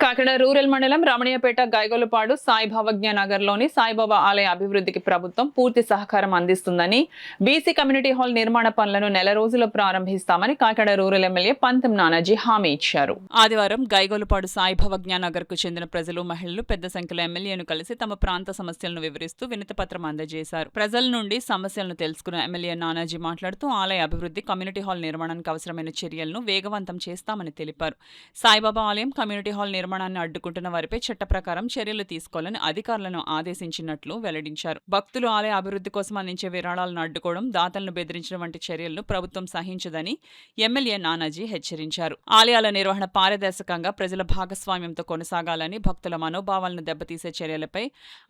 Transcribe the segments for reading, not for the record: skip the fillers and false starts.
Kakinada rural మండలం రమణీయపేట గైగొలపాడు సాయిబాబా నగర్లోని సాయిబాబా ఆలయ అభివృద్ధికి ప్రభుత్వం పూర్తి సహకారం అందిస్తుందని, బీసీ కమ్యూనిటీ హాల్ నిర్మాణ పనులను నెల రోజుల్లో ప్రారంభిస్తామని కాకినాడ రూరల్ ఎమ్మెల్యే పంతం నానాజీ హామీ ఇచ్చారు. ఆదివారం గైగొలపాడు సాయిబాబా నగర్ కు చెందిన ప్రజలు, మహిళలు పెద్ద సంఖ్యలో ఎమ్మెల్యేను కలిసి తమ ప్రాంత సమస్యలను వివరిస్తూ వినతిపత్రం అందజేశారు. ప్రజల నుండి సమస్యలను తెలుసుకున్న ఎమ్మెల్యే నానాజీ మాట్లాడుతూ ఆలయ అభివృద్ధి, కమ్యూనిటీ హాల్ నిర్మాణానికి అవసరమైన చర్యలను వేగవంతం చేస్తామని తెలిపారు. సాయిబాబా ఆలయం, కమ్యూనిటీ హాల్ నిర్మాణాన్ని అడ్డుకుంటున్న వారిపై చట్ట ప్రకారం చర్యలు తీసుకోవాలని అధికారులను ఆదేశించినట్లు వెల్లడించారు. భక్తులు ఆలయ అభివృద్ధి కోసం అందించే విరాళాలను అడ్డుకోవడం, దాతలను బెదిరించడం వంటి చర్యలను ప్రభుత్వం సహించదని ఎమ్మెల్యే నానాజీ హెచ్చరించారు. ఆలయాల నిర్వహణ పారదర్శకంగా ప్రజల భాగస్వామ్యంతో కొనసాగాలని, భక్తుల మనోభావాలను దెబ్బతీసే చర్యలపై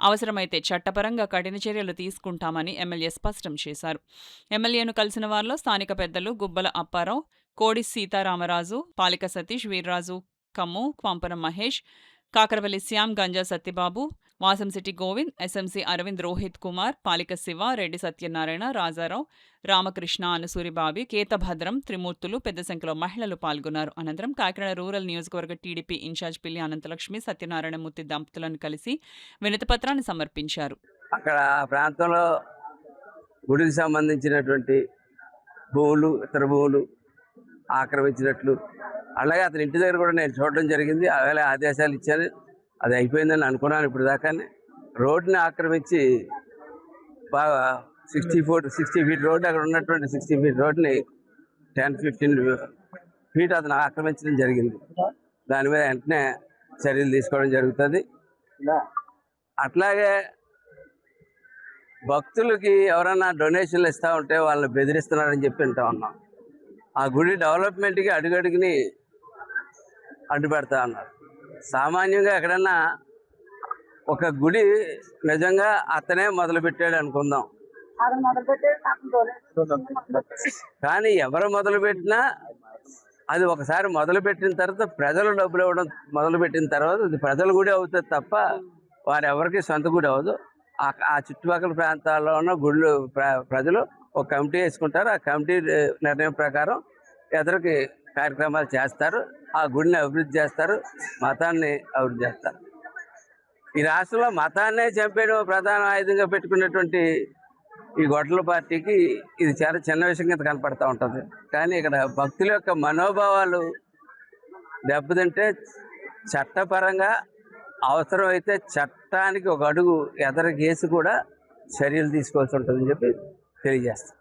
అవసరమైతే చట్టపరంగా కఠిన చర్యలు తీసుకుంటామని ఎమ్మెల్యే స్పష్టం చేశారు. ఎమ్మెల్యేను కలిసిన వారిలో స్థానిక పెద్దలు గుబ్బల అప్పారావు, కోడి సీతారామరాజు, పాలిక సతీష్, వీర్రాజు కమ్ము, పంపనం మహేష్, కాకరవల్లి శ్యామ్, గంజా సత్యబాబు, వాసంశెట్టి గోవింద్, ఎస్ఎంసీ అరవింద్, రోహిత్ కుమార్, పాలిక శివ, రెడ్డి సత్యనారాయణ, రాజారావు, రామకృష్ణ, అనుసూరిబాబి, కేతభద్రం, త్రిమూర్తులు, పెద్ద సంఖ్యలో మహిళలు పాల్గొన్నారు. అనంతరం కాకినాడ రూరల్ నియోజకవర్గ టీడీపీ ఇన్ఛార్జ్ పిల్లి అనంతలక్ష్మి, సత్యనారాయణమూర్తి దంపతులను కలిసి వినతిపత్రాన్ని సమర్పించారు. అక్కడ ప్రాంతంలో గుడికి సంబంధించినటువంటి భూములు, ఇతర భూములు ఆక్రమించినట్లు, అలాగే అతని ఇంటి దగ్గర కూడా నేను చూడడం జరిగింది. అలాగే ఆదేశాలు ఇచ్చాను. అది అయిపోయిందని అనుకున్నాను. ఇప్పుడు దాకానే రోడ్ని ఆక్రమించి బాగా 60 ఫీట్ రోడ్డు, అక్కడ ఉన్నటువంటి 60 ఫీట్ రోడ్ని 10-15 ఫీట్ అతను ఆక్రమించడం జరిగింది. దాని మీద వెంటనే చర్యలు తీసుకోవడం జరుగుతుంది. అట్లాగే భక్తులకి ఎవరైనా డొనేషన్లు ఇస్తూ ఉంటే వాళ్ళని బెదిరిస్తున్నారని చెప్పి వింటూ ఉన్నాం. ఆ గుడి డెవలప్మెంట్కి అడుగడుగుని అడ్డుపెడతా ఉన్నారు. సామాన్యంగా ఎక్కడన్నా ఒక గుడి నిజంగా అతనే మొదలుపెట్టాడు అనుకుందాం, కానీ ఎవరు మొదలుపెట్టినా అది ఒకసారి మొదలుపెట్టిన తర్వాత ప్రజలు డబ్బులు ఇవ్వడం మొదలుపెట్టిన తర్వాత అది ప్రజల గుడి అవుతుంది తప్ప వారెవరికి సొంత గుడి అవ్వదు. ఆ చుట్టుపక్కల ప్రాంతాల్లో ఉన్న గుళ్ళు ప్రజలు ఒక కమిటీ వేసుకుంటారు. ఆ కమిటీ నిర్ణయం ప్రకారం ఎదురుకి కార్యక్రమాలు చేస్తారు. ఆ గుడిని అభివృద్ధి చేస్తారు, మతాన్ని అభివృద్ధి చేస్తారు. ఈ రాష్ట్రంలో మతాన్నే చంపేయడం ప్రధాన ఆయుధంగా పెట్టుకున్నటువంటి ఈ గొడ్డల పార్టీకి ఇది చాలా చిన్న విషయం కింద కనపడుతూ ఉంటుంది. కానీ ఇక్కడ భక్తుల యొక్క మనోభావాలు దెబ్బతింటే చట్టపరంగా అవసరమైతే చట్టానికి ఒక అడుగు ఎదరగేసి కూడా చర్యలు తీసుకోవాల్సి ఉంటుందని చెప్పి తెలియజేస్తాం.